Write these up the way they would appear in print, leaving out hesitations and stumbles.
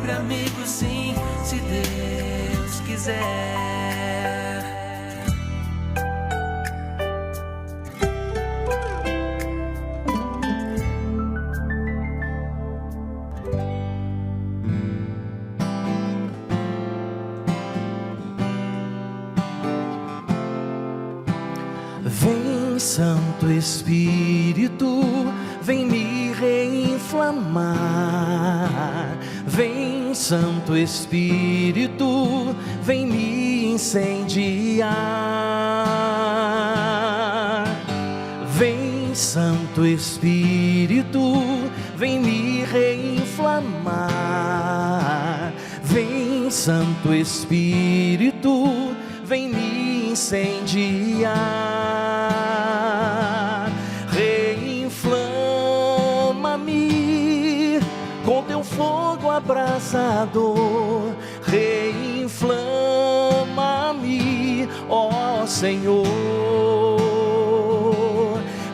sempre amigo, sim, se Deus quiser. Vem, Santo Espírito, vem me reinflamar. Vem, Santo Espírito, vem me incendiar. Vem, Santo Espírito, vem me reinflamar. Vem, Santo Espírito, vem me incendiar. Reinflama-me com teu fogo abrasador. Reinflama-me, ó Senhor.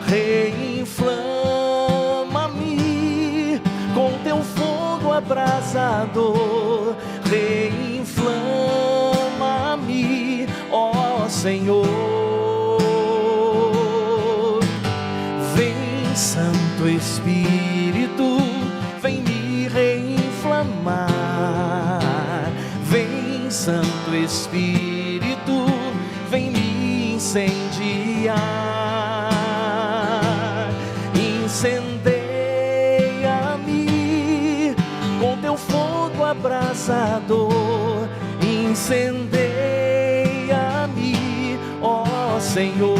Reinflama-me com teu fogo abrasador. Reinflama-me, ó Senhor. Vem, Santo Espírito, vem me reinflamar. Vem, Santo Espírito, vem me incendiar. Incendeia-me com teu fogo abrasador. Incendeia-me, ó Senhor.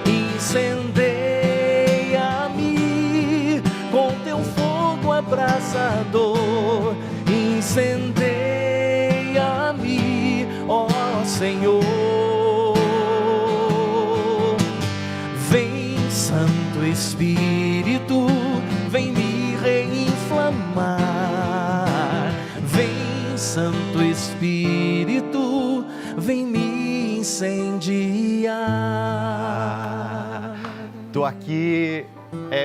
Incendeia-me com teu fogo abrasador. Incendeia-me, ó Senhor. Vem, Santo Espírito, vem me reinflamar. Vem, Santo Espírito, vem me incendiar. Estou aqui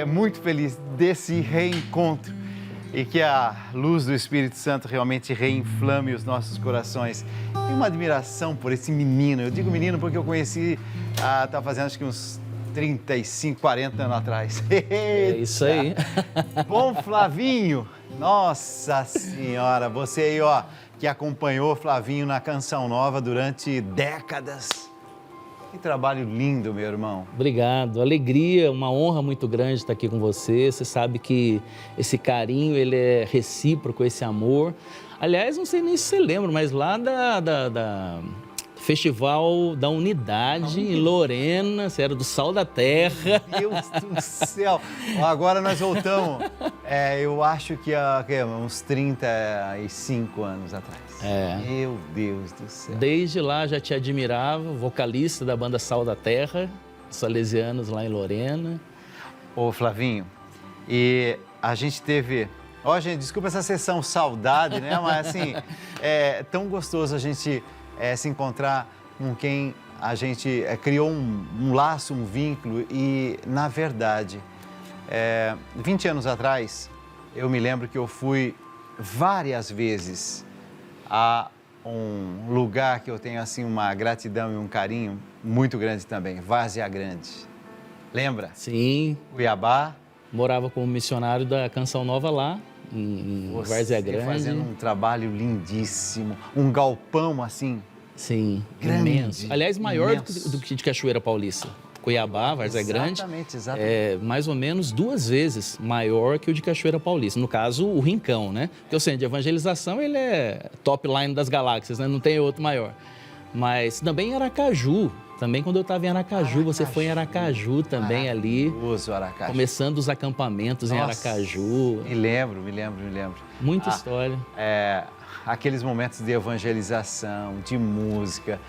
muito feliz desse reencontro e que a luz do Espírito Santo realmente reinflame os nossos corações. Tenho uma admiração por esse menino. Eu digo menino porque eu conheci, está fazendo acho que uns 35, 40 anos atrás. É isso aí. Bom, Flavinho, nossa senhora, você aí, ó, que acompanhou Flavinho na Canção Nova durante décadas. Que trabalho lindo, meu irmão. Obrigado, alegria, uma honra muito grande estar aqui com você. Você sabe que esse carinho, ele é recíproco, esse amor. Aliás, não sei nem se você lembra, mas lá da Festival da Unidade, em Lorena, você era do Sal da Terra. Meu Deus do céu! Agora nós voltamos, eu acho que há uns 35 anos atrás. Meu Deus do céu! Desde lá já te admirava, vocalista da banda Sal da Terra, salesianos lá em Lorena. Ô Flavinho, e a gente teve... Ó, gente, desculpa essa sessão saudade, né? Mas assim, é tão gostoso a gente... se encontrar com quem a gente criou um laço, um vínculo e, na verdade, 20 anos atrás, eu me lembro que eu fui várias vezes a um lugar que eu tenho, assim, uma gratidão e um carinho muito grande também, Várzea Grande. Lembra? Sim. Cuiabá. Morava como missionário da Canção Nova lá, em Várzea Grande. Fazendo um trabalho lindíssimo, um galpão assim. Sim, grande, imenso. Aliás, maior imenso. do que de Cachoeira Paulista. Cuiabá, Várzea Grande, exatamente. Mais ou menos 2 vezes maior que o de Cachoeira Paulista. No caso, o Rincão, né? Porque o centro de evangelização, ele é top line das galáxias, né? Não tem outro maior. Mas também em Aracaju. Também quando eu estava em Aracaju, você foi em Aracaju também ali. Aracaju. Começando os acampamentos em Aracaju. Me lembro. Muita história. Aqueles momentos de evangelização, de música,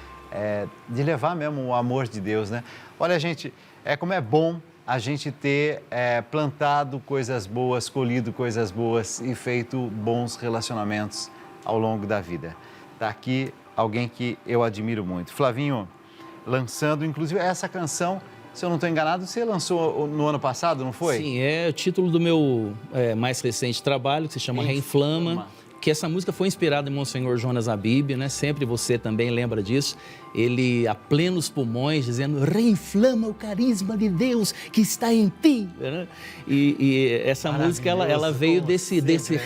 de levar mesmo o amor de Deus, né? Olha, gente, como é bom a gente ter plantado coisas boas, colhido coisas boas e feito bons relacionamentos ao longo da vida. Está aqui alguém que eu admiro muito. Flavinho, lançando, inclusive, essa canção se eu não estou enganado, você lançou no ano passado, não foi? Sim, é o título do meu mais recente trabalho, que se chama Reinflama, que essa música foi inspirada em Monsenhor Jonas Abib, né? Sempre você também lembra disso. Ele, a plenos pulmões, dizendo: reinflama o carisma de Deus que está em ti. Né? E essa música, ela veio desse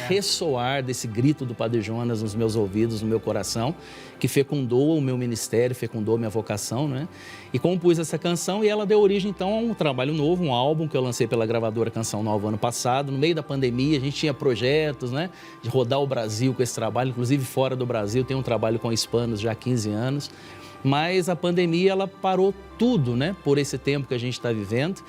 ressoar, desse grito do Padre Jonas nos meus ouvidos, no meu coração, que fecundou o meu ministério, fecundou a minha vocação, né? E compus essa canção e ela deu origem, então, a um trabalho novo, um álbum que eu lancei pela gravadora Canção Nova ano passado. No meio da pandemia, a gente tinha projetos, né, de rodar o Brasil com esse trabalho, inclusive fora do Brasil, tem um trabalho com hispanos já há 15 anos. Mas a pandemia, ela parou tudo, né, por esse tempo que a gente está vivendo.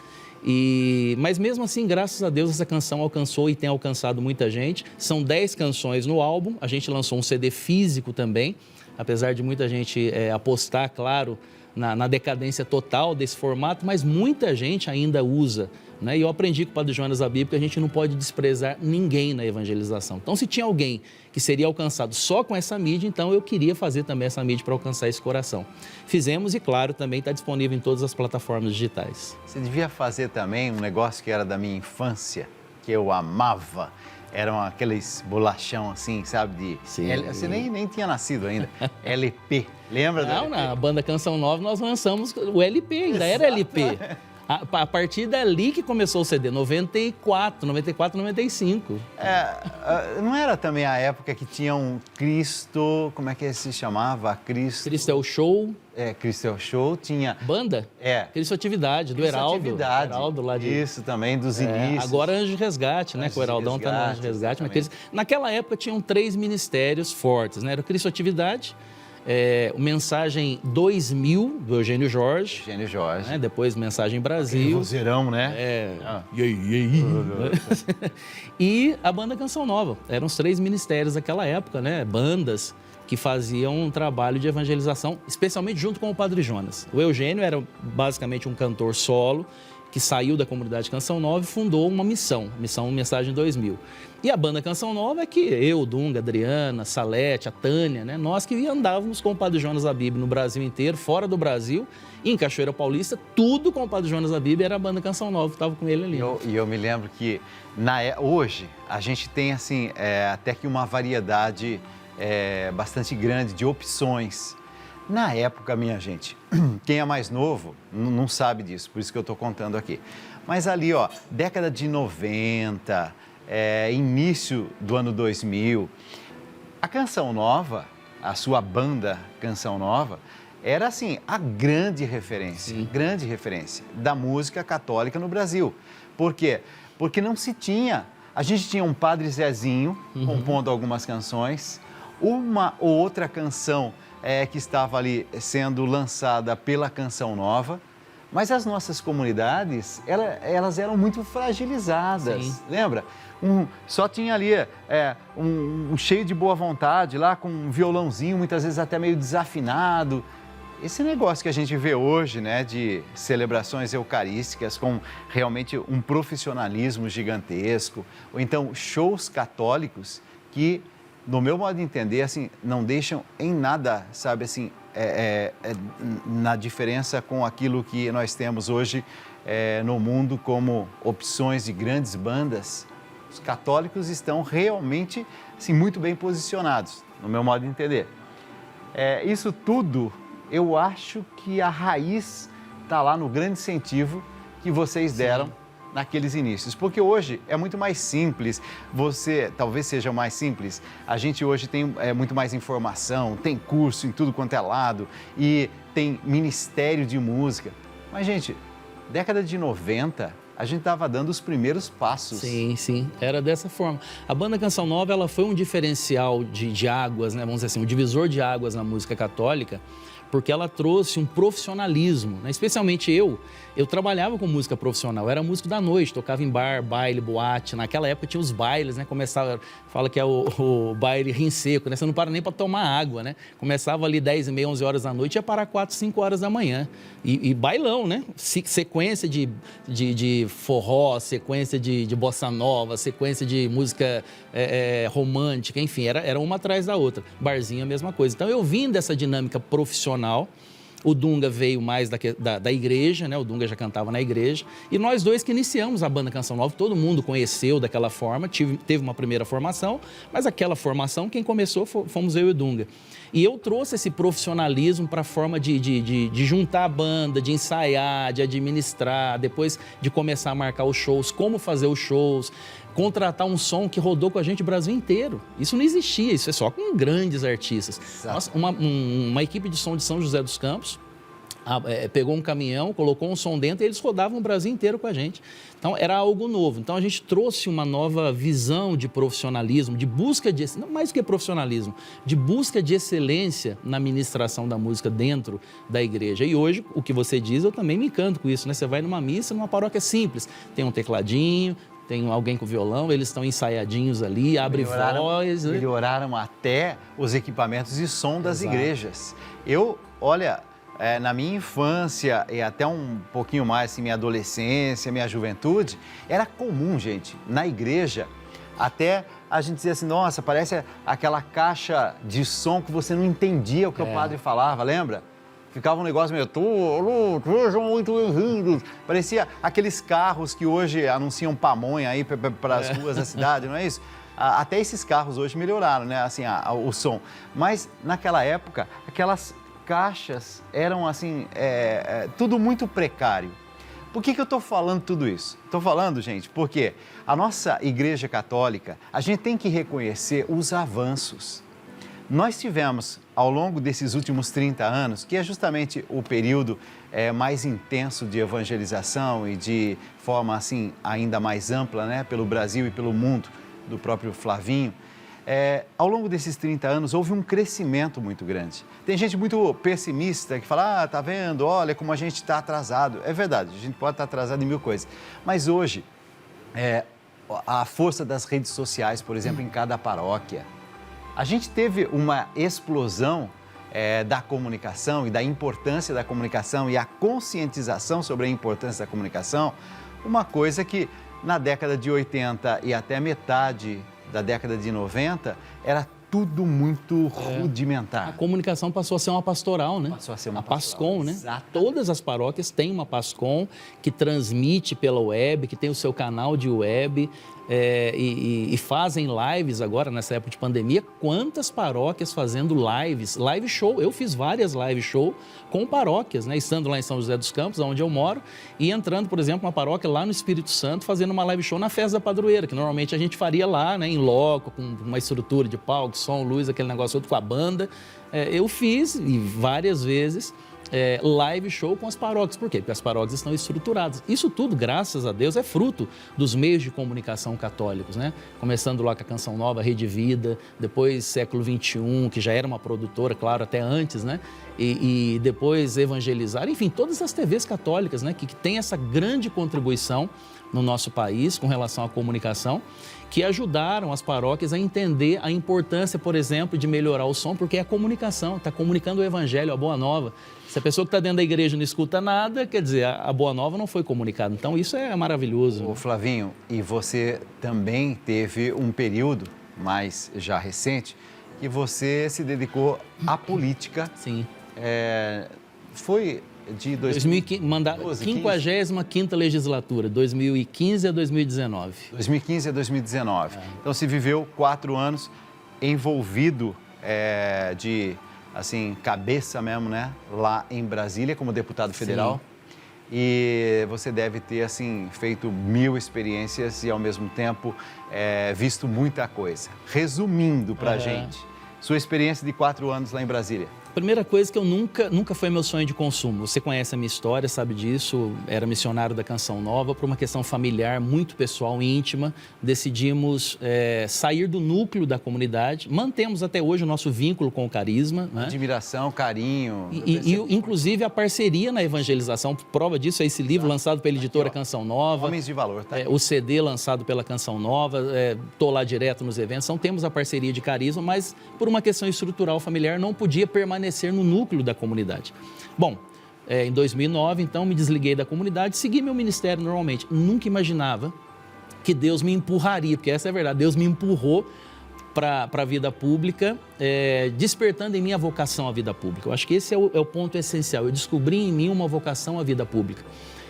Mas mesmo assim, graças a Deus, essa canção alcançou e tem alcançado muita gente. São 10 canções no álbum, a gente lançou um CD físico também, apesar de muita gente apostar, claro, na decadência total desse formato, mas muita gente ainda usa, né? E eu aprendi com o Padre Jonas Abib que a gente não pode desprezar ninguém na evangelização. Então, se tinha alguém que seria alcançado só com essa mídia, então eu queria fazer também essa mídia para alcançar esse coração. Fizemos e, claro, também está disponível em todas as plataformas digitais. Você devia fazer também um negócio que era da minha infância, que eu amava. Eram aqueles bolachão assim, sabe? Você nem tinha nascido ainda. LP, lembra? Não, na banda Canção Nova nós lançamos o LP, ainda era LP. A partir dali que começou o CD, 94, 95. Não era também a época que tinha um Cristo, como é que se chamava? Cristo é o Show. Cristo é o Show, tinha... Banda? Cristo Atividade, do Heraldo. Heraldo lá de... Isso também, dos inícios. Agora Anjo de Resgate, né? Que o Heraldão está no Anjo de Resgate. Mas naquela época tinham 3 ministérios fortes, né? Era o Cristo Atividade, o Mensagem 2000, do Eugênio Jorge. Né? Depois Mensagem Brasil. Vozeirão, né? E a banda Canção Nova. Eram os 3 ministérios daquela época, né? Bandas que faziam um trabalho de evangelização, especialmente junto com o Padre Jonas. O Eugênio era basicamente um cantor solo, que saiu da comunidade Canção Nova e fundou uma missão Mensagem 2000. E a banda Canção Nova é que eu, Dunga, Adriana, Salete, a Tânia, né, nós que andávamos com o Padre Jonas Abib no Brasil inteiro, fora do Brasil, e em Cachoeira Paulista, tudo com o Padre Jonas Abib era a banda Canção Nova, que estava com ele ali. E eu me lembro que hoje a gente tem assim, até que uma variedade bastante grande de opções. Na época, minha gente, quem é mais novo não sabe disso, por isso que eu estou contando aqui. Mas ali, ó, década de 90, início do ano 2000, a Canção Nova, a sua banda Canção Nova, era assim, a grande referência da música católica no Brasil. Por quê? Porque não se tinha. A gente tinha um Padre Zezinho compondo algumas canções, uma ou outra canção que estava ali sendo lançada pela Canção Nova, mas as nossas comunidades, elas eram muito fragilizadas, Sim. Lembra? Só tinha ali um cheio de boa vontade lá, com um violãozinho, muitas vezes até meio desafinado. Esse negócio que a gente vê hoje, né, de celebrações eucarísticas com realmente um profissionalismo gigantesco, ou então shows católicos que, no meu modo de entender, assim, não deixam em nada, sabe, assim, na diferença com aquilo que nós temos hoje no mundo como opções de grandes bandas. Os católicos estão realmente, assim, muito bem posicionados, no meu modo de entender. Isso tudo, eu acho que a raiz está lá no grande incentivo que vocês deram naqueles inícios, porque hoje é muito mais simples, talvez seja mais simples, a gente hoje tem muito mais informação, tem curso em tudo quanto é lado e tem ministério de música, mas gente, década de 90, a gente estava dando os primeiros passos. Sim, era dessa forma. A banda Canção Nova, ela foi um diferencial de águas, né? Vamos dizer assim, um divisor de águas na música católica, porque ela trouxe um profissionalismo, né? Especialmente eu trabalhava com música profissional, era músico da noite, tocava em bar, baile, boate, naquela época tinha os bailes, né? Fala que é o baile rim seco, né? Você não para nem para tomar água, né? Começava ali 10h30, 11 horas da noite, ia parar 4, 5 horas da manhã, e bailão, né? Sequência de forró, sequência de bossa nova, sequência de música romântica, enfim, era uma atrás da outra, barzinho a mesma coisa. Então eu vim dessa dinâmica profissional. O Dunga veio mais da igreja, né? O Dunga já cantava na igreja. E nós dois que iniciamos a banda Canção Nova, todo mundo conheceu daquela forma, teve uma primeira formação, mas aquela formação, quem começou fomos eu e o Dunga. E eu trouxe esse profissionalismo para a forma de juntar a banda, de ensaiar, de administrar, depois de começar a marcar os shows, como fazer os shows, contratar um som que rodou com a gente o Brasil inteiro. Isso não existia, isso é só com grandes artistas. Nossa, uma equipe de som de São José dos Campos pegou um caminhão, colocou um som dentro e eles rodavam o Brasil inteiro com a gente. Então, era algo novo. Então, a gente trouxe uma nova visão de profissionalismo, de busca de... Não mais do que profissionalismo, de busca de excelência na ministração da música dentro da igreja. E hoje, o que você diz, eu também me encanto com isso, né? Você vai numa missa, numa paróquia simples, tem um tecladinho, tem alguém com violão, eles estão ensaiadinhos ali, abre voz. Melhoraram até os equipamentos de som das Exato. igrejas. Na minha infância e até um pouquinho mais, assim, minha adolescência, minha juventude, era comum, gente, na igreja, até a gente dizia assim, nossa, parece aquela caixa de som que você não entendia o que o padre falava, lembra? Ficava um negócio meio, sejam muito bem-vindos. Parecia aqueles carros que hoje anunciam pamonha aí para as ruas da cidade, não é isso? Até esses carros hoje melhoraram, né, assim, o som. Mas naquela época, aquelas caixas eram assim, tudo muito precário. Por que eu estou falando tudo isso? Estou falando, gente, porque a nossa Igreja Católica, a gente tem que reconhecer os avanços. Nós tivemos, ao longo desses últimos 30 anos, que é justamente o período mais intenso de evangelização e de forma assim ainda mais ampla, né, pelo Brasil e pelo mundo, do próprio Flavinho, ao longo desses 30 anos houve um crescimento muito grande. Tem gente muito pessimista que fala, tá vendo, olha como a gente está atrasado. É verdade, a gente pode estar atrasado em mil coisas. Mas hoje, a força das redes sociais, por exemplo, em cada paróquia, a gente teve uma explosão da comunicação e da importância da comunicação e a conscientização sobre a importância da comunicação, uma coisa que na década de 80 e até metade da década de 90, era tudo muito rudimentar. A comunicação passou a ser uma pastoral, né? Passou a ser uma PASCOM, né? Exato. Todas as paróquias têm uma PASCOM que transmite pela web, que tem o seu canal de web e fazem lives agora, nessa época de pandemia. Quantas paróquias fazendo lives, live show. Eu fiz várias live show com paróquias, né? Estando lá em São José dos Campos, onde eu moro, e entrando, por exemplo, uma paróquia lá no Espírito Santo, fazendo uma live show na festa da padroeira, que normalmente a gente faria lá, né? Em loco, com uma estrutura de palco, som, luz, aquele negócio todo com a banda. Eu fiz, e várias vezes, live show com as paróquias. Por quê? Porque as paróquias estão estruturadas. Isso tudo, graças a Deus, é fruto dos meios de comunicação católicos, né? Começando lá com a Canção Nova, Rede Vida, depois século XXI, que já era uma produtora, claro, até antes, né? E depois Evangelizar, enfim, todas as TVs católicas, né? Que tem essa grande contribuição no nosso país com relação à comunicação, que ajudaram as paróquias a entender a importância, por exemplo, de melhorar o som, porque é a comunicação, está comunicando o evangelho, a boa nova. Se a pessoa que está dentro da igreja não escuta nada, quer dizer, a boa nova não foi comunicada. Então, isso é maravilhoso. Ô, Flavinho, e você também teve um período, mais já recente, que você se dedicou à política. Sim. Foi de 2015, 55ª legislatura, 2015 a 2019. 2015 a 2019. Então, você viveu 4 anos envolvido de, assim, cabeça mesmo, né? Lá em Brasília, como deputado federal. Sim. E você deve ter, assim, feito 1000 experiências e, ao mesmo tempo, visto muita coisa. Resumindo pra gente, sua experiência de 4 anos lá em Brasília. Primeira coisa que eu nunca foi meu sonho de consumo. Você conhece a minha história, sabe disso. Era missionário da Canção Nova. Por uma questão familiar, muito pessoal, íntima, decidimos sair do núcleo da comunidade. Mantemos até hoje o nosso vínculo com o Carisma, né? Admiração, carinho. E inclusive a parceria na evangelização. Prova disso é esse livro lançado pela editora Canção Nova. Homens de Valor, tá? O CD lançado pela Canção Nova. Estou lá direto nos eventos. Então temos a parceria de Carisma, mas por uma questão estrutural familiar não podia permanecer no núcleo da comunidade. Bom, em 2009, então, me desliguei da comunidade, segui meu ministério normalmente. Nunca imaginava que Deus me empurraria, porque essa é a verdade, Deus me empurrou para a vida pública, despertando em mim a vocação à vida pública. Eu acho que esse é o ponto essencial. Eu descobri em mim uma vocação à vida pública.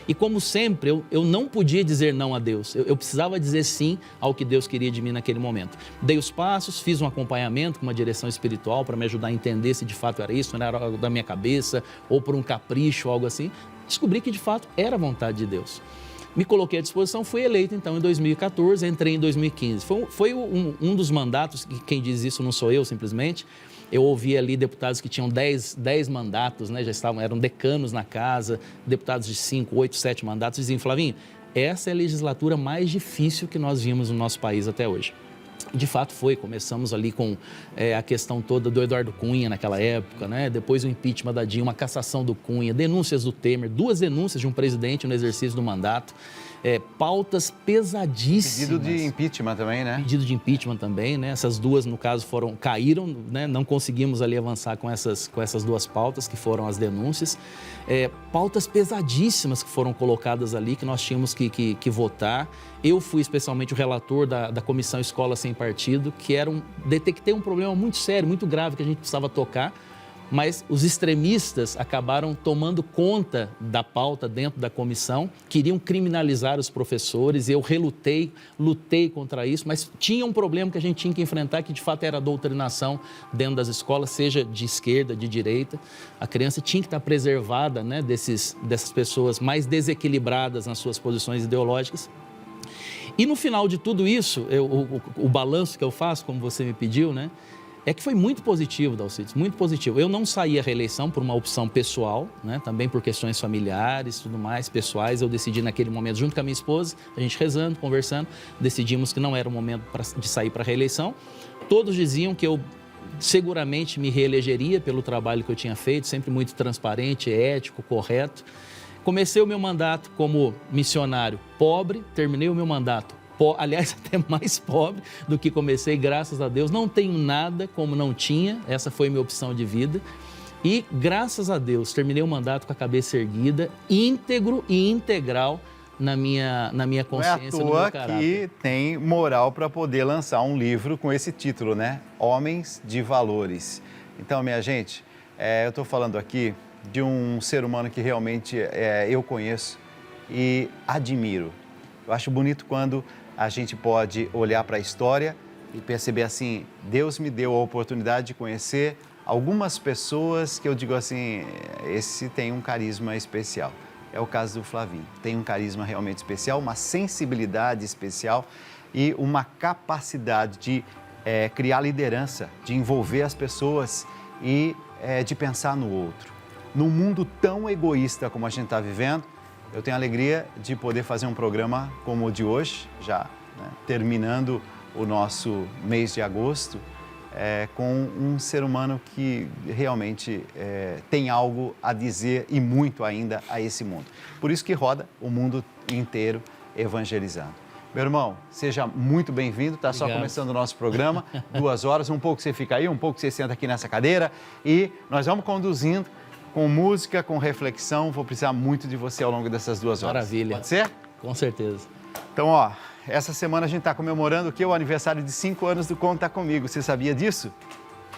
E como sempre, eu não podia dizer não a Deus. Eu precisava dizer sim ao que Deus queria de mim naquele momento. Dei os passos, fiz um acompanhamento com uma direção espiritual para me ajudar a entender se de fato era isso, não era algo da minha cabeça ou por um capricho, algo assim. Descobri que de fato era a vontade de Deus. Me coloquei à disposição, fui eleito então em 2014, entrei em 2015. Foi um dos mandatos, que quem diz isso não sou eu simplesmente. Eu ouvi ali deputados que tinham 10 mandatos, né? Eram decanos na casa, deputados de 5, 8, 7 mandatos, diziam: Flavinho, essa é a legislatura mais difícil que nós vimos no nosso país até hoje. De fato foi, começamos ali com a questão toda do Eduardo Cunha naquela época, né? Depois o impeachment da Dilma, a cassação do Cunha, denúncias do Temer, 2 denúncias de um presidente no exercício do mandato, pautas pesadíssimas. Pedido de impeachment também, né? Pedido de impeachment também, né? Essas 2, no caso, caíram, né? Não conseguimos ali avançar com essas 2 pautas, que foram as denúncias. Pautas pesadíssimas que foram colocadas ali, que nós tínhamos que votar. Eu fui especialmente o relator da Comissão Escola Sem Partido, que detectei um problema muito sério, muito grave, que a gente precisava tocar, mas os extremistas acabaram tomando conta da pauta dentro da comissão, queriam criminalizar os professores, eu lutei contra isso, mas tinha um problema que a gente tinha que enfrentar, que de fato era a doutrinação dentro das escolas, seja de esquerda, de direita. A criança tinha que estar preservada, né, dessas pessoas mais desequilibradas nas suas posições ideológicas. E no final de tudo isso, o balanço que eu faço, como você me pediu, né, é que foi muito positivo, Dalcides, muito positivo. Eu não saí à reeleição por uma opção pessoal, né, também por questões familiares, tudo mais, pessoais. Eu decidi naquele momento, junto com a minha esposa, a gente rezando, conversando, decidimos que não era o momento de sair para a reeleição. Todos diziam que eu seguramente me reelegeria pelo trabalho que eu tinha feito, sempre muito transparente, ético, correto. Comecei o meu mandato como missionário pobre, terminei o meu mandato aliás, até mais pobre do que comecei, graças a Deus. Não tenho nada como não tinha, essa foi minha opção de vida. E, graças a Deus, terminei o mandato com a cabeça erguida, íntegro e integral na minha consciência, no meu caráter. Não é à toa que tem moral para poder lançar um livro com esse título, né? Homens de Valores. Então, minha gente, eu estou falando aqui de um ser humano que realmente eu conheço e admiro. Eu acho bonito quando a gente pode olhar para a história e perceber assim, Deus me deu a oportunidade de conhecer algumas pessoas que eu digo assim, esse tem um carisma especial. É o caso do Flavinho, tem um carisma realmente especial, uma sensibilidade especial e uma capacidade de criar liderança, de envolver as pessoas e de pensar no outro. Num mundo tão egoísta como a gente está vivendo, eu tenho a alegria de poder fazer um programa como o de hoje, já terminando o nosso mês de agosto, com um ser humano que realmente tem algo a dizer e muito ainda a esse mundo. Por isso que roda o mundo inteiro evangelizando. Meu irmão, seja muito bem-vindo, está só começando o nosso programa, 2 horas, um pouco você fica aí, um pouco você senta aqui nessa cadeira e nós vamos conduzindo com música, com reflexão, vou precisar muito de você ao longo dessas 2 horas. Maravilha. Pode ser? Com certeza. Então, essa semana a gente está comemorando o aniversário de 5 anos do Conta Comigo. Você sabia disso?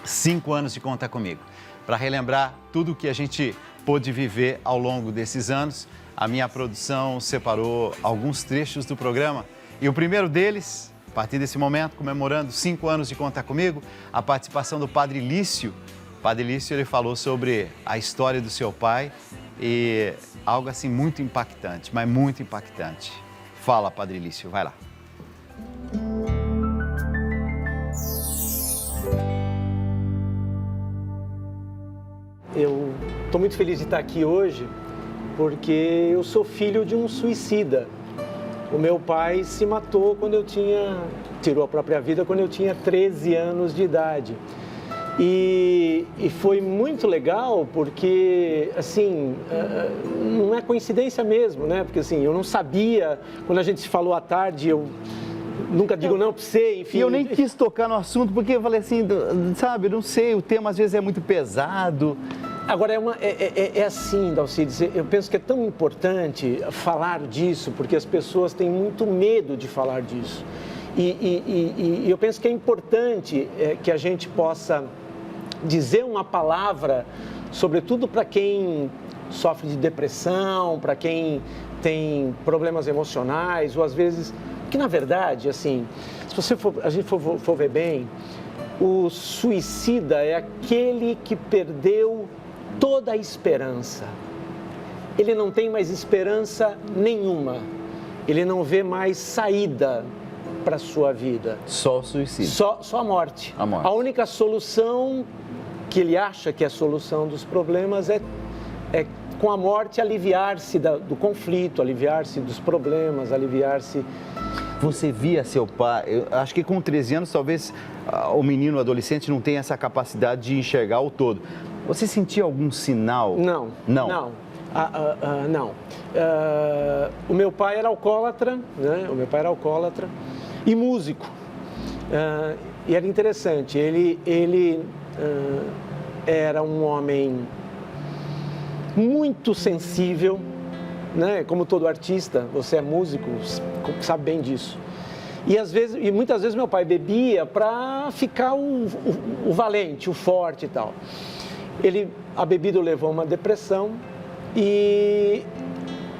5 anos de Conta Comigo. Para relembrar tudo o que a gente pôde viver ao longo desses anos, a minha produção separou alguns trechos do programa. E o primeiro deles, a partir desse momento, comemorando 5 anos de Conta Comigo, a participação do Padre Lício. O Padre Lício, ele falou sobre a história do seu pai e algo assim muito impactante, mas muito impactante. Fala, Padre Lício, vai lá. Eu estou muito feliz de estar aqui hoje porque eu sou filho de um suicida. O meu pai se matou tirou a própria vida quando eu tinha 13 anos de idade. E foi muito legal porque, assim, não é coincidência mesmo, né? Porque, assim, eu não sabia, quando a gente se falou à tarde, eu nunca digo não para você, enfim. E eu nem quis tocar no assunto porque eu falei assim, sabe, não sei, o tema às vezes é muito pesado. Agora, é assim, Dalcides, eu penso que é tão importante falar disso, porque as pessoas têm muito medo de falar disso. E eu penso que é importante que a gente possa dizer uma palavra, sobretudo para quem sofre de depressão, para quem tem problemas emocionais, ou às vezes... Que, na verdade, assim, se a gente for ver bem, o suicida é aquele que perdeu toda a esperança. Ele não tem mais esperança nenhuma. Ele não vê mais saída para a sua vida. Só o suicídio. Só a morte. A morte. A única solução que ele acha que é a solução dos problemas é com a morte aliviar-se do conflito, aliviar-se dos problemas, aliviar-se... Você via seu pai, eu acho que com 13 anos talvez o menino, o adolescente não tenha essa capacidade de enxergar o todo. Você sentia algum sinal? Não. Não. O meu pai era alcoólatra, né? O meu pai era alcoólatra e músico. E era interessante, ele era um homem muito sensível, né? Como todo artista, você é músico, sabe bem disso. E muitas vezes meu pai bebia para ficar o valente, o forte e tal. A bebida o levou a uma depressão e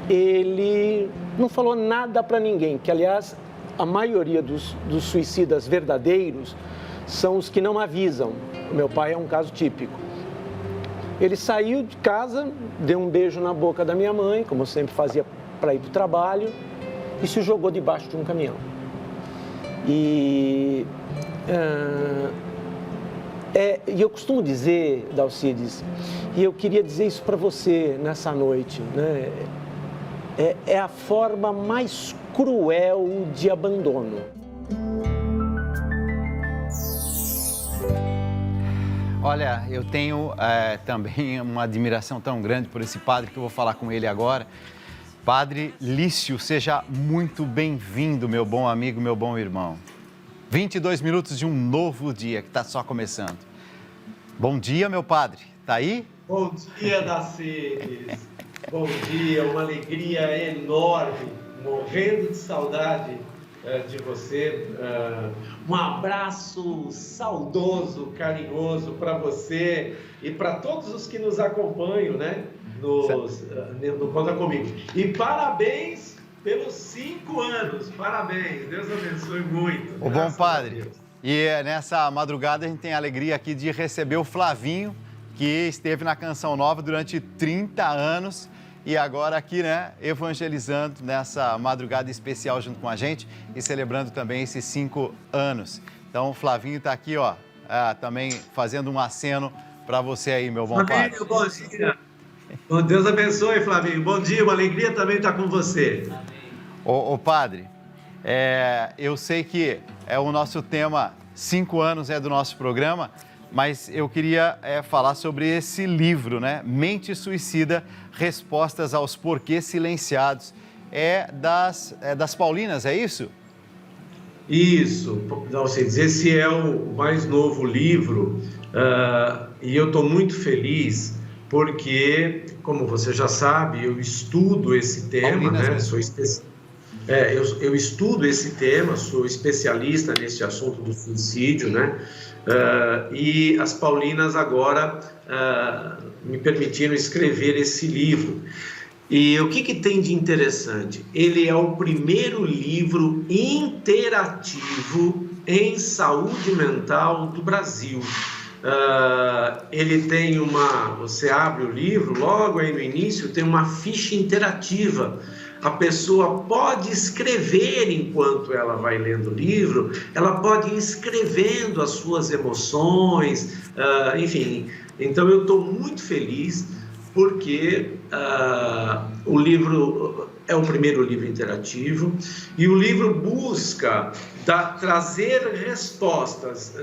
ele não falou nada para ninguém, que aliás a maioria dos suicidas verdadeiros são os que não avisam. O meu pai é um caso típico. Ele saiu de casa, deu um beijo na boca da minha mãe, como eu sempre fazia para ir para o trabalho, e se jogou debaixo de um caminhão. E eu costumo dizer, Dalcides, e eu queria dizer isso para você nessa noite, né? É a forma mais cruel de abandono. Olha, eu tenho também uma admiração tão grande por esse padre que eu vou falar com ele agora. Padre Lício, seja muito bem-vindo, meu bom amigo, meu bom irmão. 22 minutos de um novo dia que está só começando. Bom dia, meu padre. Tá aí? Bom dia, Dalcides. Bom dia, uma alegria enorme, morrendo de saudade de você. Um abraço saudoso, carinhoso para você e para todos os que nos acompanham, né? No Conta Comigo. E parabéns pelos 5 anos. Parabéns. Deus abençoe muito. O bom padre. E nessa madrugada a gente tem a alegria aqui de receber o Flavinho, que esteve na Canção Nova durante 30 anos e agora aqui, né, evangelizando nessa madrugada especial junto com a gente e celebrando também esses 5 anos. Então o Flavinho está aqui, ó, também fazendo um aceno para você aí, meu bom padre. Flavinho, bom dia. Bom, Deus abençoe, Flavinho. Bom dia, uma alegria também estar com você. Ô padre, eu sei que o nosso tema 5 anos do nosso programa, mas eu queria falar sobre esse livro, né? Mente Suicida, Respostas aos Porquês Silenciados. Das Paulinas, é isso? Isso, Dalcides, esse é o mais novo livro e eu estou muito feliz porque, como você já sabe, eu estudo esse tema, Paulinas, né? Eu estudo esse tema, sou especialista nesse assunto do suicídio, né? E as Paulinas agora me permitiram escrever esse livro. E o que tem de interessante? Ele é o primeiro livro interativo em saúde mental do Brasil. Ele tem você abre o livro, logo aí no início tem uma ficha interativa. A pessoa pode escrever enquanto ela vai lendo o livro, ela pode ir escrevendo as suas emoções, enfim. Então eu estou muito feliz porque o livro é o primeiro livro interativo e o livro busca trazer respostas.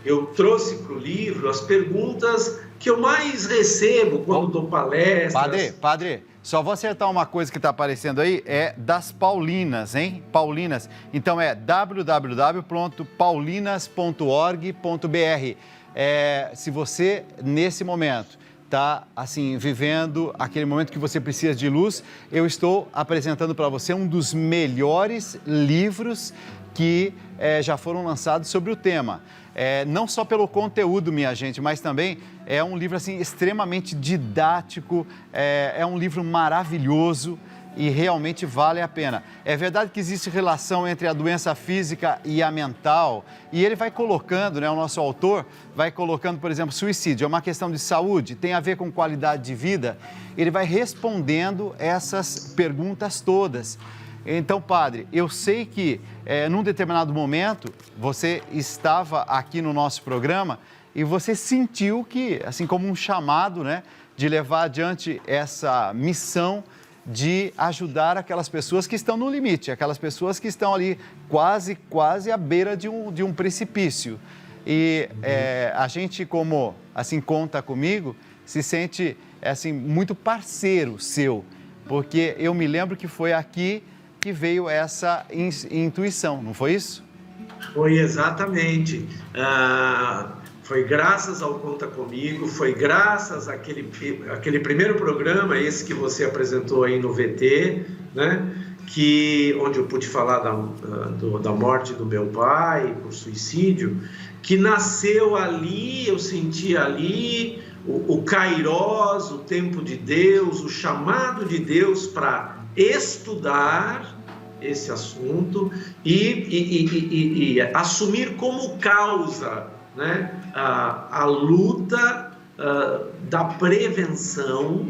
Eu trouxe para o livro as perguntas que eu mais recebo quando dou palestras. Padre, só vou acertar uma coisa que está aparecendo aí, das Paulinas, hein? Paulinas. Então é www.paulinas.org.br. Se você, nesse momento, está assim, vivendo aquele momento que você precisa de luz, eu estou apresentando para você um dos melhores livros que já foram lançados sobre o tema. Não só pelo conteúdo, minha gente, mas também é um livro assim, extremamente didático, é um livro maravilhoso e realmente vale a pena. É verdade que existe relação entre a doença física e a mental, e ele vai colocando, né, o nosso autor vai colocando, por exemplo, suicídio é uma questão de saúde, tem a ver com qualidade de vida, ele vai respondendo essas perguntas todas. Então, padre, eu sei que num determinado momento você estava aqui no nosso programa e você sentiu que, assim como um chamado, né, de levar adiante essa missão de ajudar aquelas pessoas que estão no limite, aquelas pessoas que estão ali quase à beira de um precipício. E a gente, como assim conta comigo, se sente assim muito parceiro seu, porque eu me lembro que foi aqui que veio essa intuição, não foi isso? Foi exatamente. Foi graças ao Conta Comigo, foi graças àquele primeiro programa, esse que você apresentou aí no VT, né? Onde eu pude falar da morte do meu pai por suicídio, que nasceu ali, eu senti ali o Kairós, o tempo de Deus, o chamado de Deus para estudar esse assunto e assumir como causa, né, a luta da prevenção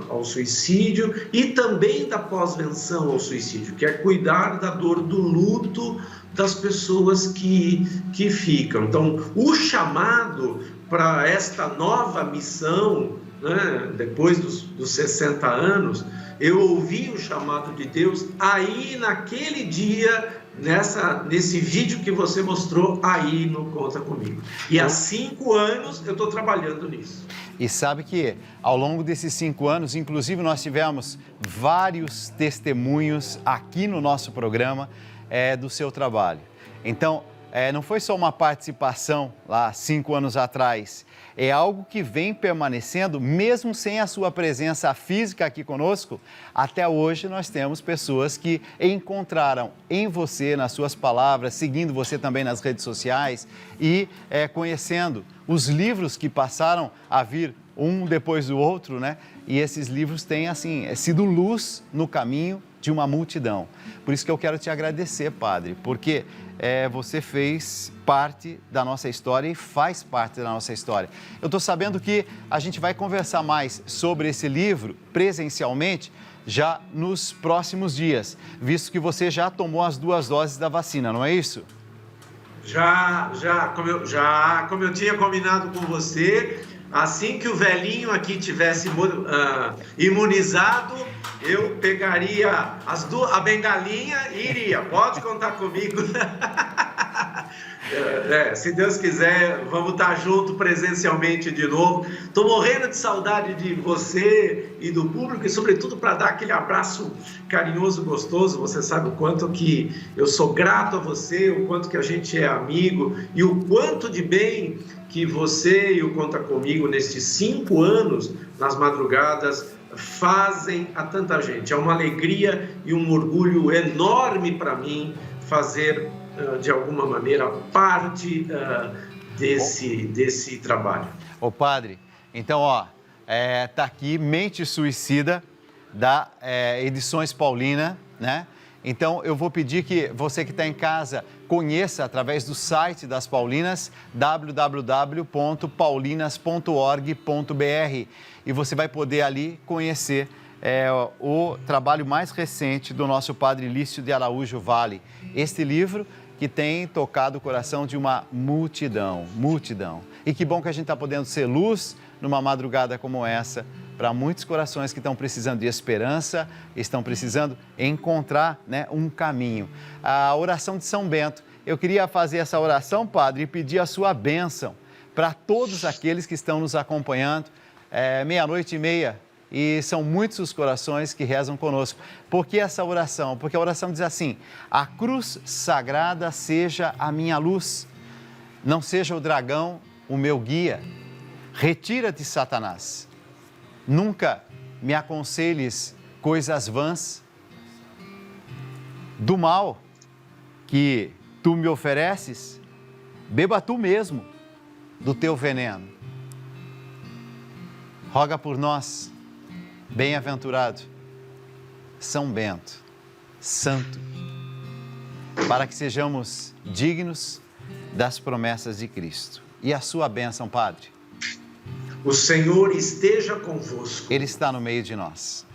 ao suicídio e também da pós-venção ao suicídio, que é cuidar da dor do luto das pessoas que ficam. Então, o chamado para esta nova missão, né, depois dos 60 anos, eu ouvi o chamado de Deus aí naquele dia, nesse vídeo que você mostrou aí no Conta Comigo. E há 5 anos eu estou trabalhando nisso. E sabe que ao longo desses 5 anos, inclusive nós tivemos vários testemunhos aqui no nosso programa do seu trabalho. Então, não foi só uma participação lá 5 anos atrás, é algo que vem permanecendo, mesmo sem a sua presença física aqui conosco. Até hoje nós temos pessoas que encontraram em você, nas suas palavras, seguindo você também nas redes sociais e conhecendo os livros que passaram a vir um depois do outro, né? E esses livros têm, assim, sido luz no caminho de uma multidão. Por isso que eu quero te agradecer, padre, porque você fez parte da nossa história e faz parte da nossa história. Eu estou sabendo que a gente vai conversar mais sobre esse livro presencialmente já nos próximos dias, visto que você já tomou as 2 doses da vacina, não é isso? Como eu tinha combinado com você, assim que o velhinho aqui tivesse imunizado, eu pegaria a bengalinha e iria. Pode contar comigo. Se Deus quiser, vamos estar junto presencialmente de novo. Estou morrendo de saudade de você e do público e, sobretudo, para dar aquele abraço carinhoso, gostoso. Você sabe o quanto que eu sou grato a você, o quanto que a gente é amigo e o quanto de bem que você e o Conta Comigo nestes 5 anos, nas madrugadas, fazem a tanta gente. É uma alegria e um orgulho enorme para mim fazer, de alguma maneira, parte desse trabalho. Ô padre, então, tá aqui Mente Suicida, da Edições Paulina, né? Então, eu vou pedir que você que está em casa conheça através do site das Paulinas, www.paulinas.org.br, e você vai poder ali conhecer o trabalho mais recente do nosso padre Lício de Araújo Vale. Este livro que tem tocado o coração de uma multidão. E que bom que a gente está podendo ser luz numa madrugada como essa, para muitos corações que estão precisando de esperança, estão precisando encontrar, né, um caminho. A oração de São Bento. Eu queria fazer essa oração, padre, e pedir a sua bênção para todos aqueles que estão nos acompanhando. 00:30, e são muitos os corações que rezam conosco. Por que essa oração? Porque a oração diz assim: a cruz sagrada seja a minha luz, não seja o dragão o meu guia. Retira-te, Satanás. Nunca me aconselhes coisas vãs. Do mal que tu me ofereces, beba tu mesmo do teu veneno. Roga por nós, bem-aventurado São Bento, santo, para que sejamos dignos das promessas de Cristo. E a sua bênção, Padre? O Senhor esteja convosco. Ele está no meio de nós.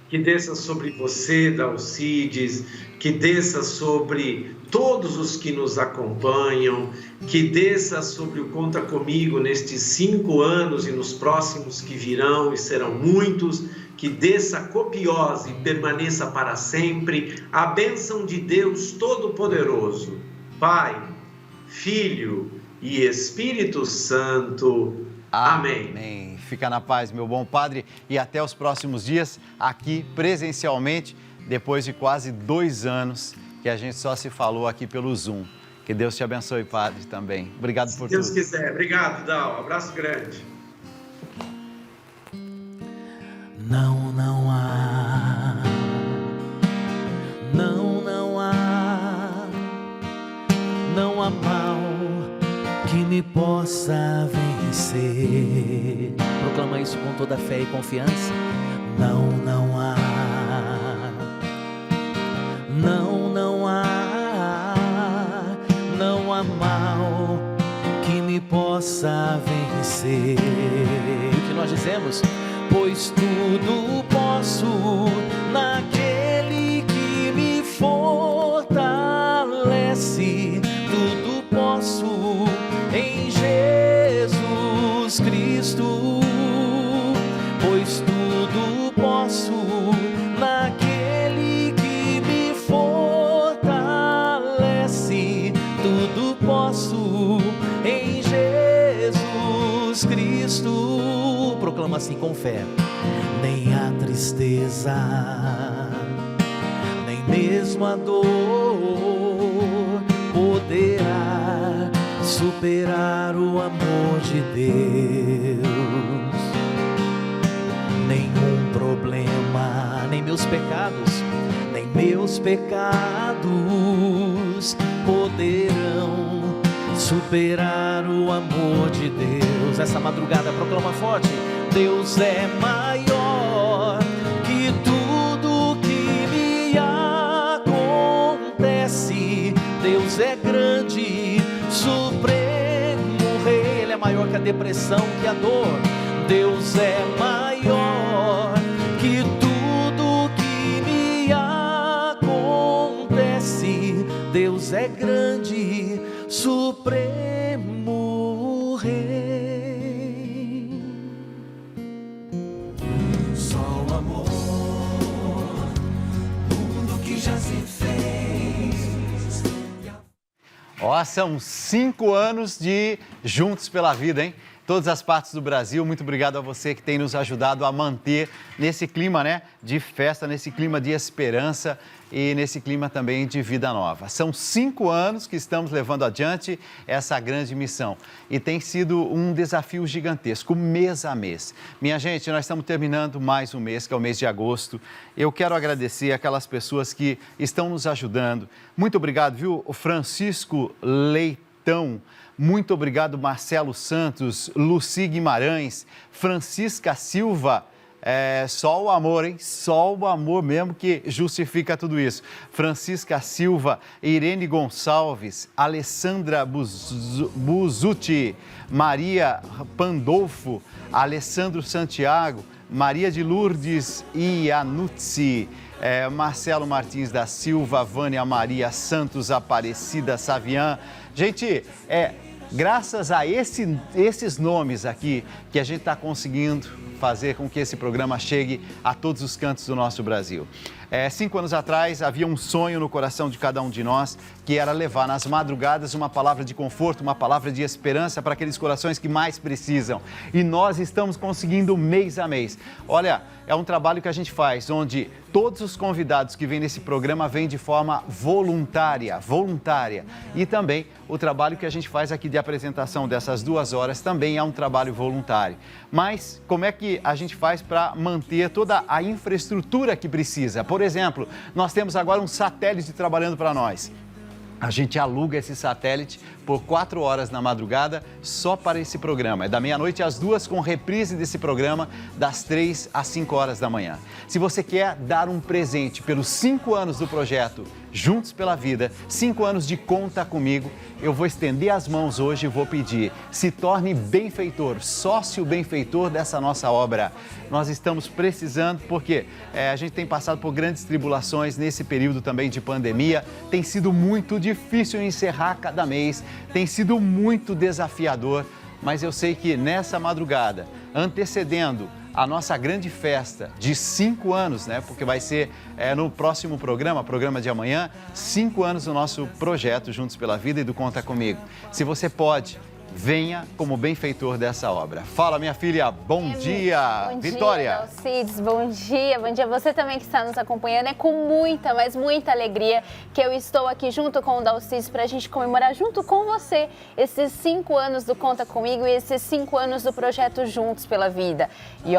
Que desça sobre você, Dalcides, que desça sobre todos os que nos acompanham, que desça sobre o Conta Comigo nestes 5 anos e nos próximos que virão, e serão muitos, que desça copiosa e permaneça para sempre a bênção de Deus Todo-Poderoso, Pai, Filho e Espírito Santo. Amém. Amém. Fica na paz, meu bom Padre, e até os próximos dias aqui presencialmente, depois de quase 2 anos que a gente só se falou aqui pelo Zoom. Que Deus te abençoe, Padre, também. Obrigado por tudo. Se Deus quiser. Obrigado, Dal. Abraço grande. Não, não há. Não, não há. Não há mal que me possa vencer. Proclama isso com toda fé e confiança. Não, não há. Não, não há. Não há mal que me possa vencer. E o que nós dizemos? Pois tudo posso naquele que me fortalece. Tudo posso em Jesus Cristo. Pois tudo posso naquele que me fortalece. Tudo posso em Jesus Cristo. Proclama assim com fé. Nem a tristeza, nem mesmo a dor poderá superar o amor de Deus. Nenhum problema, nem meus pecados poderão superar o amor de Deus. Essa madrugada proclama forte: Deus é maior que tudo que me acontece. Deus é grande, supremo Rei. Ele é maior que a depressão, que a dor. Deus é maior que tudo que me acontece. Deus é grande, supremo Rei. Só o amor, tudo que já se fez. Ó, são 5 anos de Juntos pela Vida, hein? Todas as partes do Brasil, muito obrigado a você que tem nos ajudado a manter nesse clima, né, de festa, nesse clima de esperança e nesse clima também de vida nova. São 5 anos que estamos levando adiante essa grande missão e tem sido um desafio gigantesco, mês a mês. Minha gente, nós estamos terminando mais um mês, que é o mês de agosto. Eu quero agradecer aquelas pessoas que estão nos ajudando. Muito obrigado, viu? O Francisco Leitão. Muito obrigado, Marcelo Santos, Luci Guimarães, Francisca Silva. Só o amor, hein? Só o amor mesmo que justifica tudo isso. Francisca Silva, Irene Gonçalves, Alessandra Buzuti, Maria Pandolfo, Alessandro Santiago, Maria de Lourdes Ianuzzi, Marcelo Martins da Silva, Vânia Maria Santos, Aparecida Savian. Gente, graças a esses nomes aqui que a gente está conseguindo fazer com que esse programa chegue a todos os cantos do nosso Brasil. 5 anos atrás havia um sonho no coração de cada um de nós, que era levar nas madrugadas uma palavra de conforto, uma palavra de esperança para aqueles corações que mais precisam. E nós estamos conseguindo mês a mês. Olha, é um trabalho que a gente faz, onde todos os convidados que vêm nesse programa vêm de forma voluntária. E também o trabalho que a gente faz aqui de apresentação dessas 2 horas também é um trabalho voluntário. Mas como é que a gente faz para manter toda a infraestrutura que precisa? Por exemplo, nós temos agora um satélite trabalhando para nós. A gente aluga esse satélite por 4 horas na madrugada só para esse programa. É da meia-noite às 2 com reprise desse programa das 3 às 5 horas da manhã. Se você quer dar um presente pelos 5 anos do projeto Juntos pela Vida, 5 anos de Conta Comigo, eu vou estender as mãos hoje e vou pedir, se torne benfeitor, sócio benfeitor dessa nossa obra. Nós estamos precisando porque a gente tem passado por grandes tribulações nesse período também de pandemia. Tem sido muito difícil encerrar cada mês, tem sido muito desafiador, mas eu sei que nessa madrugada, antecedendo a nossa grande festa de 5 anos, né? Porque vai ser no próximo programa de amanhã, 5 anos do nosso projeto Juntos pela Vida e do Conta Comigo. Se você pode, venha como benfeitor dessa obra. Fala, minha filha, bom dia, Vitória. Bom dia, Alcides, bom dia. Você também que está nos acompanhando. É com muita, mas muita alegria que eu estou aqui junto com o Dalcides para a gente comemorar junto com você esses 5 anos do Conta Comigo e esses 5 anos do projeto Juntos pela Vida. E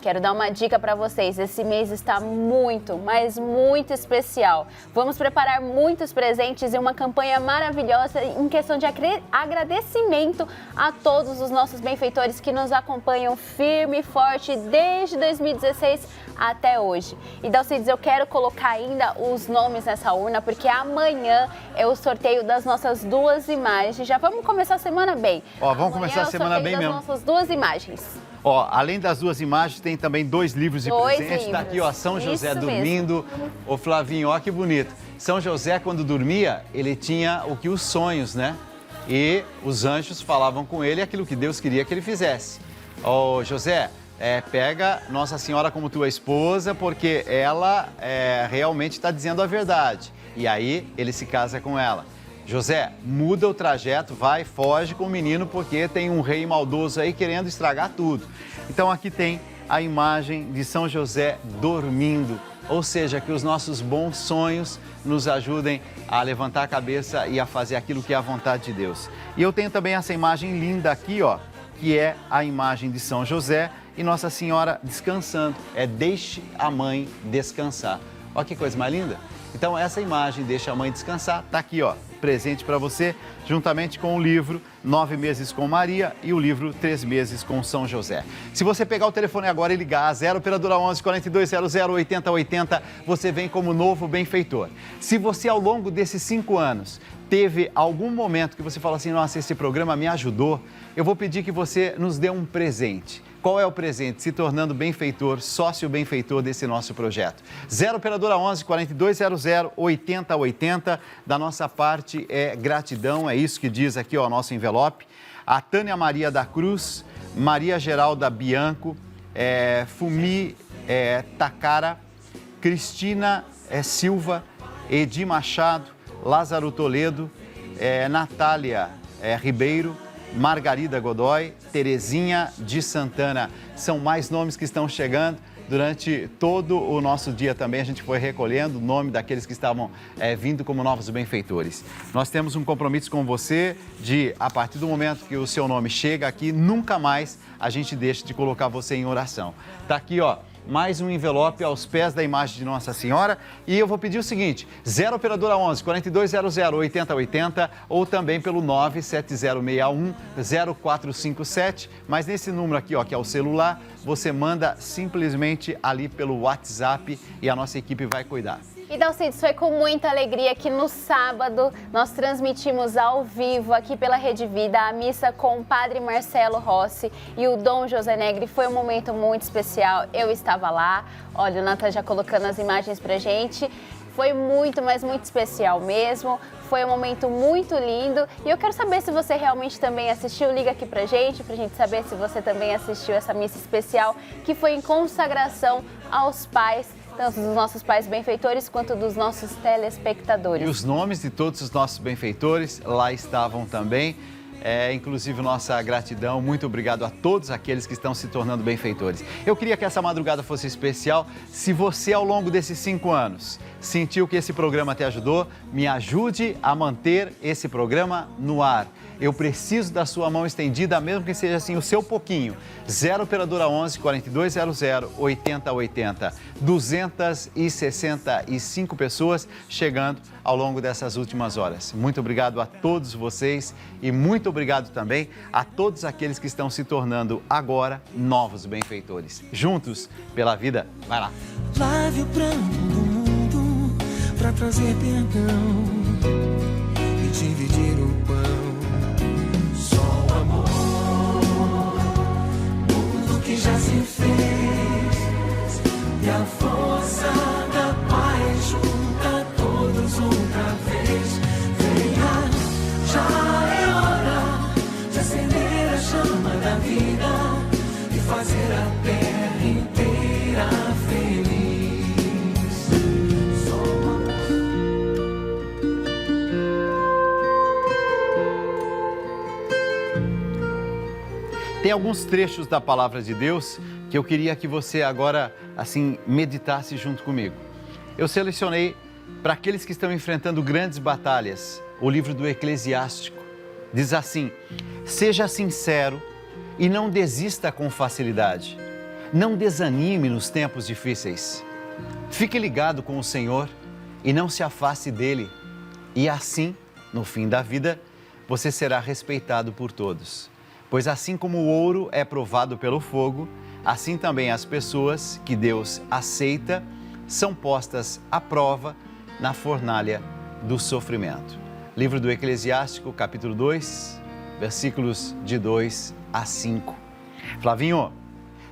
quero dar uma dica para vocês, esse mês está muito, mas muito especial. Vamos preparar muitos presentes e uma campanha maravilhosa em questão de agradecimento a todos os nossos benfeitores que nos acompanham firme e forte desde 2016 até hoje. E Dalcides, eu quero colocar ainda os nomes nessa urna, porque amanhã é o sorteio das nossas 2 imagens. Já vamos começar a semana bem. Vamos começar a semana bem mesmo. Nossas 2 imagens. Além das 2 imagens, tem também 2 livros de presente. Está aqui, São José dormindo. Ô, Flavinho, que bonito. São José, quando dormia, ele tinha os sonhos, né? E os anjos falavam com ele aquilo que Deus queria que ele fizesse. Ô, José, pega Nossa Senhora como tua esposa, porque ela realmente está dizendo a verdade. E aí, ele se casa com ela. José, muda o trajeto, foge com o menino, porque tem um rei maldoso aí querendo estragar tudo. Então aqui tem a imagem de São José dormindo, ou seja, que os nossos bons sonhos nos ajudem a levantar a cabeça e a fazer aquilo que é a vontade de Deus. E eu tenho também essa imagem linda aqui, que é a imagem de São José e Nossa Senhora descansando. Deixe a mãe descansar. Olha que coisa mais linda. Então essa imagem, Deixa a Mãe Descansar, está aqui, presente para você, juntamente com o livro 9 Meses com Maria e o livro 3 Meses com São José. Se você pegar o telefone agora e ligar a 0 operadora 11 4200 8080, você vem como novo benfeitor. Se você ao longo desses 5 anos teve algum momento que você fala assim, nossa, esse programa me ajudou, eu vou pedir que você nos dê um presente. Qual é o presente? Se tornando benfeitor, sócio benfeitor desse nosso projeto. 0 operadora 11 4200 8080. Da nossa parte é gratidão, é isso que diz aqui o nosso envelope. A Tânia Maria da Cruz, Maria Geralda Bianco, Fumi Takara, Cristina Silva, Edi Machado, Lázaro Toledo, Natália Ribeiro, Margarida Godoy, Terezinha de Santana. São mais nomes que estão chegando. Durante todo o nosso dia também a gente foi recolhendo o nome daqueles que estavam vindo como novos benfeitores. Nós temos um compromisso com você de, a partir do momento que o seu nome chega aqui, nunca mais a gente deixa de colocar você em oração. Tá aqui, mais um envelope aos pés da imagem de Nossa Senhora. E eu vou pedir o seguinte, 0 operadora 11 4200 8080 ou também pelo 97061 0457. Mas nesse número aqui, que é o celular, você manda simplesmente ali pelo WhatsApp e a nossa equipe vai cuidar. E Dalcides, foi com muita alegria que no sábado nós transmitimos ao vivo aqui pela Rede Vida a missa com o Padre Marcelo Rossi e o Dom José Negri. Foi um momento muito especial, eu estava lá, olha, o Nathan já colocando as imagens pra gente. Foi muito, mas muito especial mesmo, foi um momento muito lindo e eu quero saber se você realmente também assistiu, liga aqui pra gente saber se você também assistiu essa missa especial que foi em consagração aos pais, tanto dos nossos pais benfeitores quanto dos nossos telespectadores. E os nomes de todos os nossos benfeitores lá estavam também. inclusive nossa gratidão, muito obrigado a todos aqueles que estão se tornando benfeitores. Eu queria que essa madrugada fosse especial. Se você ao longo desses 5 anos sentiu que esse programa te ajudou, me ajude a manter esse programa no ar. Eu preciso da sua mão estendida, mesmo que seja assim o seu pouquinho. 0 operadora 11 4200 8080. 265 pessoas chegando ao longo dessas últimas horas. Muito obrigado a todos vocês e muito obrigado também a todos aqueles que estão se tornando agora novos benfeitores. Juntos pela vida, vai lá. Lave o pranto do mundo pra trazer perdão e dividir o pão. Só o amor, tudo que já se fez e a força da paz junta todos outra vez. Venha, já é hora de acender a chama da vida e fazer a terra inteira feliz. Só o Tem alguns trechos da palavra de Deus que eu queria que você agora, assim, meditasse junto comigo. Eu selecionei para aqueles que estão enfrentando grandes batalhas, o livro do Eclesiástico. Diz assim: seja sincero e não desista com facilidade. Não desanime nos tempos difíceis. Fique ligado com o Senhor e não se afaste dele. E assim, no fim da vida, você será respeitado por todos. Pois assim como o ouro é provado pelo fogo, assim também as pessoas que Deus aceita são postas à prova na fornalha do sofrimento. Livro do Eclesiástico, capítulo 2, versículos de 2 a 5. Flavinho,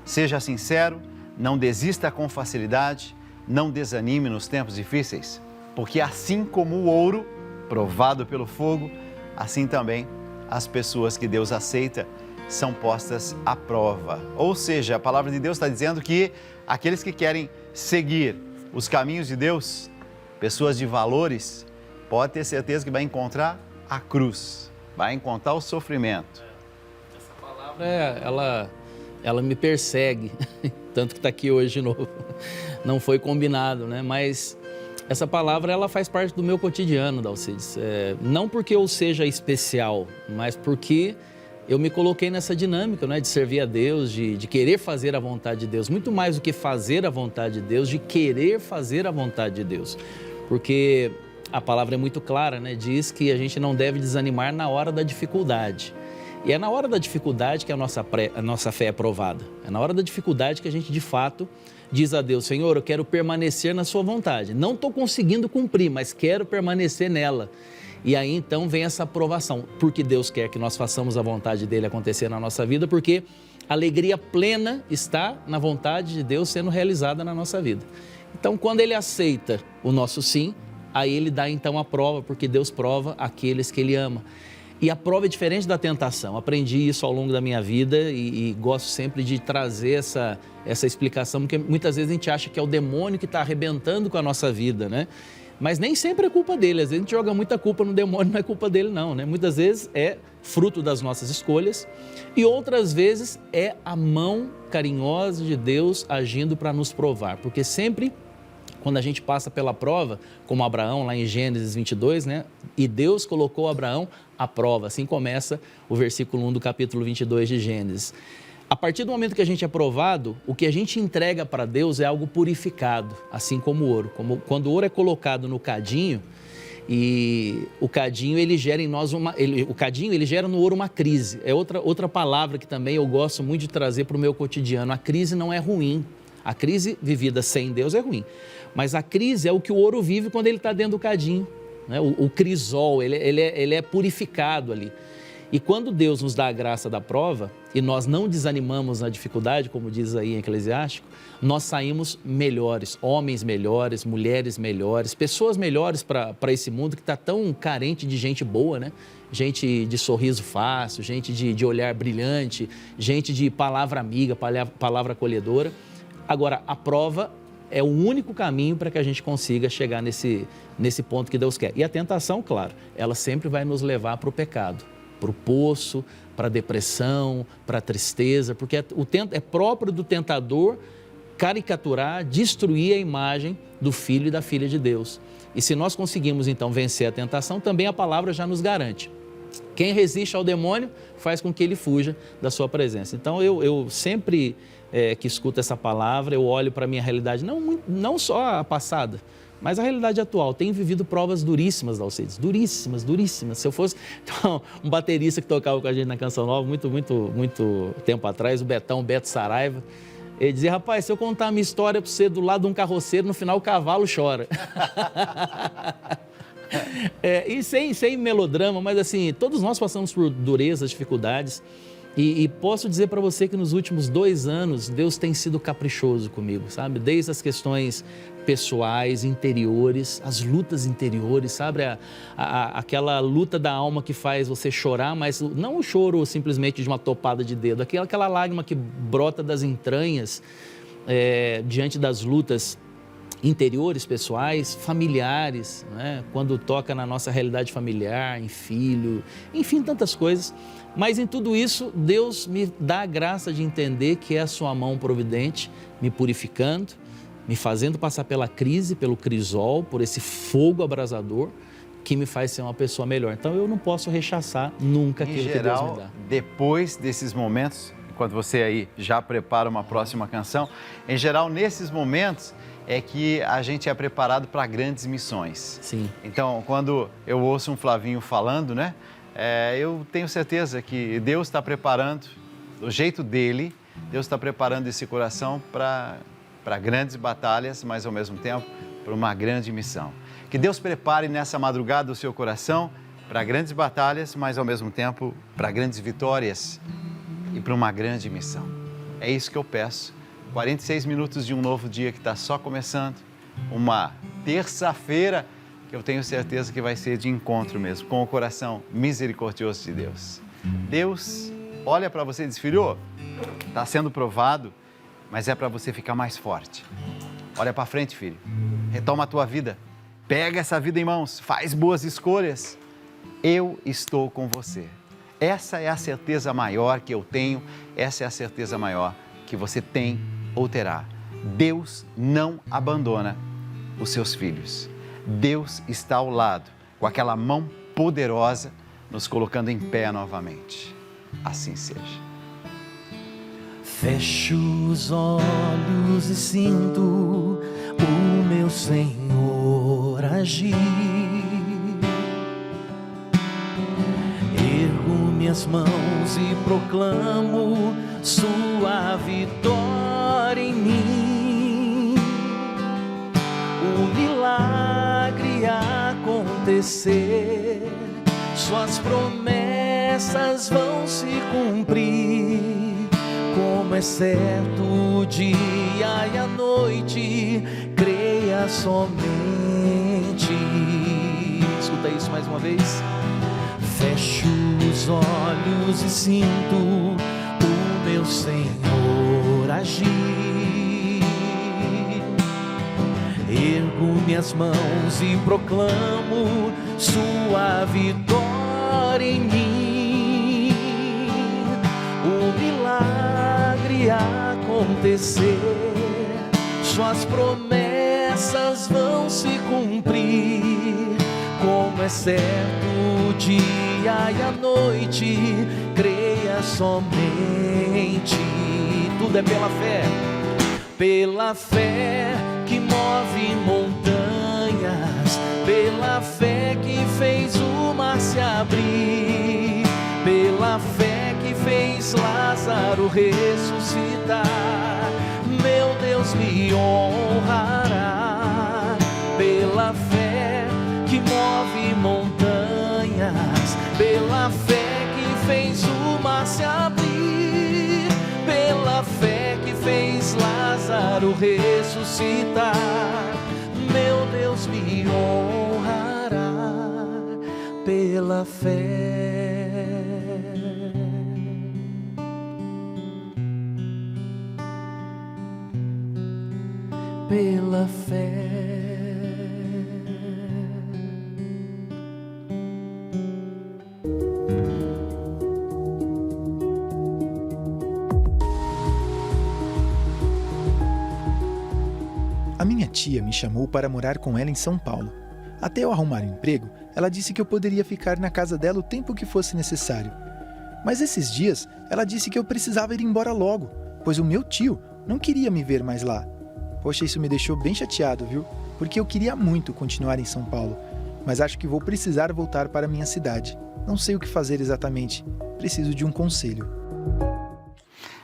seja sincero, não desista com facilidade, não desanime nos tempos difíceis, porque assim como o ouro provado pelo fogo, assim também as pessoas que Deus aceita são postas à prova. Ou seja, a palavra de Deus está dizendo que aqueles que querem seguir os caminhos de Deus, pessoas de valores, pode ter certeza que vai encontrar a cruz, vai encontrar o sofrimento. Essa palavra, ela me persegue, tanto que está aqui hoje de novo. Não foi combinado, né? Mas essa palavra, ela faz parte do meu cotidiano, Dalcides. Não porque eu seja especial, mas porque eu me coloquei nessa dinâmica, né, de servir a Deus, de querer fazer a vontade de Deus. Muito mais do que fazer a vontade de Deus, de querer fazer a vontade de Deus. Porque a palavra é muito clara, né? Diz que a gente não deve desanimar na hora da dificuldade. E é na hora da dificuldade que a nossa fé é provada. É na hora da dificuldade que a gente, de fato, diz a Deus: Senhor, eu quero permanecer na sua vontade. Não estou conseguindo cumprir, mas quero permanecer nela. E aí, então, vem essa aprovação. Porque Deus quer que nós façamos a vontade dele acontecer na nossa vida, porque a alegria plena está na vontade de Deus sendo realizada na nossa vida. Então, quando ele aceita o nosso sim, aí ele dá, então, a prova, porque Deus prova aqueles que ele ama. E a prova é diferente da tentação. Aprendi isso ao longo da minha vida e gosto sempre de trazer essa explicação, porque muitas vezes a gente acha que é o demônio que está arrebentando com a nossa vida, né? Mas nem sempre é culpa dele. Às vezes a gente joga muita culpa no demônio, não é culpa dele não, né? Muitas vezes é fruto das nossas escolhas e outras vezes é a mão carinhosa de Deus agindo para nos provar. Porque sempre, quando a gente passa pela prova, como Abraão, lá em Gênesis 22, né? E Deus colocou Abraão à prova. Assim começa o versículo 1 do capítulo 22 de Gênesis. A partir do momento que a gente é provado, o que a gente entrega para Deus é algo purificado, assim como o ouro. Quando o ouro é colocado no cadinho, e o cadinho ele gera em nós ele gera no ouro uma crise. É outra palavra que também eu gosto muito de trazer para o meu cotidiano. A crise não é ruim. A crise vivida sem Deus é ruim. Mas a crise é o que o ouro vive quando ele está dentro do cadinho, né? O crisol, ele é purificado ali. E quando Deus nos dá a graça da prova e nós não desanimamos na dificuldade, como diz aí em Eclesiástico, nós saímos melhores, homens melhores, mulheres melhores, pessoas melhores para esse mundo que está tão carente de gente boa, né? Gente de sorriso fácil, gente de olhar brilhante, gente de palavra amiga, palavra acolhedora. Agora, a prova é o único caminho para que a gente consiga chegar nesse ponto que Deus quer. E a tentação, claro, ela sempre vai nos levar para o pecado. para o poço, para a depressão, para a tristeza, porque é próprio do tentador caricaturar, destruir a imagem do filho e da filha de Deus. E se nós conseguimos então vencer a tentação, também a palavra já nos garante. Quem resiste ao demônio faz com que ele fuja da sua presença. Então eu sempre que escuto essa palavra, eu olho para a minha realidade, não só a passada, mas a realidade atual. Tenho vivido provas duríssimas, Dalcides, duríssimas, duríssimas. Se eu fosse então, um baterista que tocava com a gente na Canção Nova, muito tempo atrás, o Beto Saraiva, ele dizia, rapaz, se eu contar a minha história para você do lado de um carroceiro, no final o cavalo chora. E sem melodrama, mas assim, todos nós passamos por durezas, dificuldades, e posso dizer para você que nos últimos 2 anos, Deus tem sido caprichoso comigo, sabe? Desde as questões pessoais, interiores, as lutas interiores, sabe? Aquela luta da alma que faz você chorar, mas não o choro simplesmente de uma topada de dedo, aquela lágrima que brota das entranhas diante das lutas interiores, pessoais, familiares, né? Quando toca na nossa realidade familiar, em filho, enfim, tantas coisas. Mas em tudo isso, Deus me dá a graça de entender que é a sua mão providente, me purificando, me fazendo passar pela crise, pelo crisol, por esse fogo abrasador, que me faz ser uma pessoa melhor. Então eu não posso rechaçar nunca aquilo que Deus me dá. Depois desses momentos, enquanto você aí já prepara uma próxima canção, em geral, nesses momentos é que a gente é preparado para grandes missões. Sim. Então, quando eu ouço um Flavinho falando, né, eu tenho certeza que Deus está preparando, do jeito dele, Deus está preparando esse coração para grandes batalhas, mas ao mesmo tempo para uma grande missão. Que Deus prepare nessa madrugada o seu coração para grandes batalhas, mas ao mesmo tempo para grandes vitórias e para uma grande missão. É isso que eu peço. 46 minutos de um novo dia que está só começando, uma terça-feira que eu tenho certeza que vai ser de encontro mesmo, com o coração misericordioso de Deus. Deus olha para você e diz, filho, está sendo provado, mas é para você ficar mais forte. Olha para frente, filho, retoma a tua vida, pega essa vida em mãos, faz boas escolhas. Eu estou com você. Essa é a certeza maior que eu tenho, essa é a certeza maior que você tem ou terá. Deus não abandona os seus filhos. Deus está ao lado, com aquela mão poderosa, nos colocando em pé novamente. Assim seja. Fecho os olhos e sinto o meu Senhor agir. Ergo minhas mãos e proclamo sua vitória em mim. O milagre acontecer, suas promessas vão se cumprir. Como é certo o dia e a noite, creia somente. Escuta isso mais uma vez. Fecho os olhos e sinto o meu Senhor agir. Ergo minhas mãos e proclamo sua vitória em mim. O milagre acontecer, suas promessas vão se cumprir. Como é certo o dia e a noite, creia somente. Tudo é pela fé que move montanhas, pela fé que fez o mar se abrir, pela fé que fez Lázaro ressuscitar. Meu Deus me honrará. Pela fé que move montanhas, pela fé que fez o mar se abrir, pela fé que fez Lázaro ressuscitar. Meu Deus me honrará pela fé. Pela fé. tia me chamou para morar com ela em São Paulo. Até eu arrumar um emprego, ela disse que eu poderia ficar na casa dela o tempo que fosse necessário. Mas esses dias, ela disse que eu precisava ir embora logo, pois o meu tio não queria me ver mais lá. Poxa, isso me deixou bem chateado, viu? Porque eu queria muito continuar em São Paulo, mas acho que vou precisar voltar para minha cidade. Não sei o que fazer exatamente. Preciso de um conselho.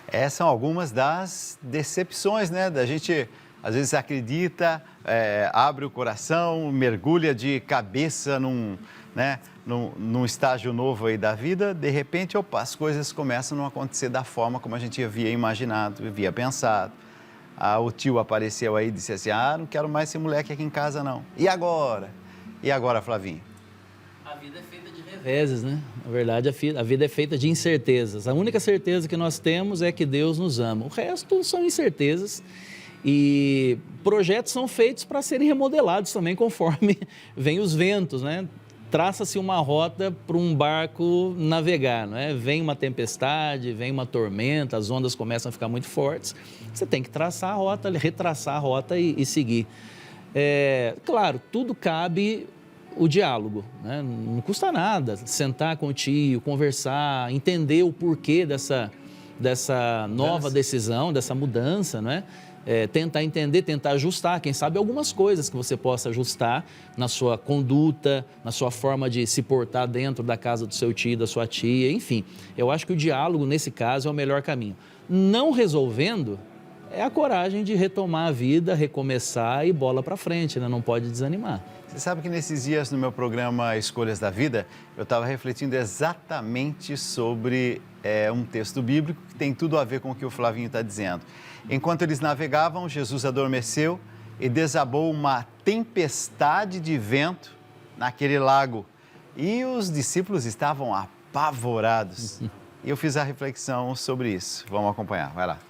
Essas são algumas das decepções, né? Da gente, às vezes, acredita, abre o coração, mergulha de cabeça num estágio novo aí da vida. De repente, as coisas começam a não acontecer da forma como a gente havia imaginado, havia pensado. O tio apareceu aí e disse assim, não quero mais esse moleque aqui em casa, não. E agora? E agora, Flavinho? A vida é feita de reveses, né? Na verdade, a vida é feita de incertezas. A única certeza que nós temos é que Deus nos ama. O resto são incertezas e projetos são feitos para serem remodelados também conforme vêm os ventos, né? Traça-se uma rota para um barco navegar, não é? Vem uma tempestade, vem uma tormenta, as ondas começam a ficar muito fortes. Você tem que traçar a rota, retraçar a rota e seguir. Claro, tudo cabe o diálogo, né? Não custa nada sentar com o tio, conversar, entender o porquê dessa nova decisão, dessa mudança, não é? Tentar entender, tentar ajustar, quem sabe algumas coisas que você possa ajustar na sua conduta, na sua forma de se portar dentro da casa do seu tio, da sua tia, enfim. Eu acho que o diálogo, nesse caso, é o melhor caminho. Não resolvendo, é a coragem de retomar a vida, recomeçar e bola para frente, né? Não pode desanimar. Você sabe que nesses dias no meu programa Escolhas da Vida, eu estava refletindo exatamente sobre um texto bíblico que tem tudo a ver com o que o Flavinho está dizendo. Enquanto eles navegavam, Jesus adormeceu e desabou uma tempestade de vento naquele lago. E os discípulos estavam apavorados. E eu fiz a reflexão sobre isso. Vamos acompanhar, vai lá.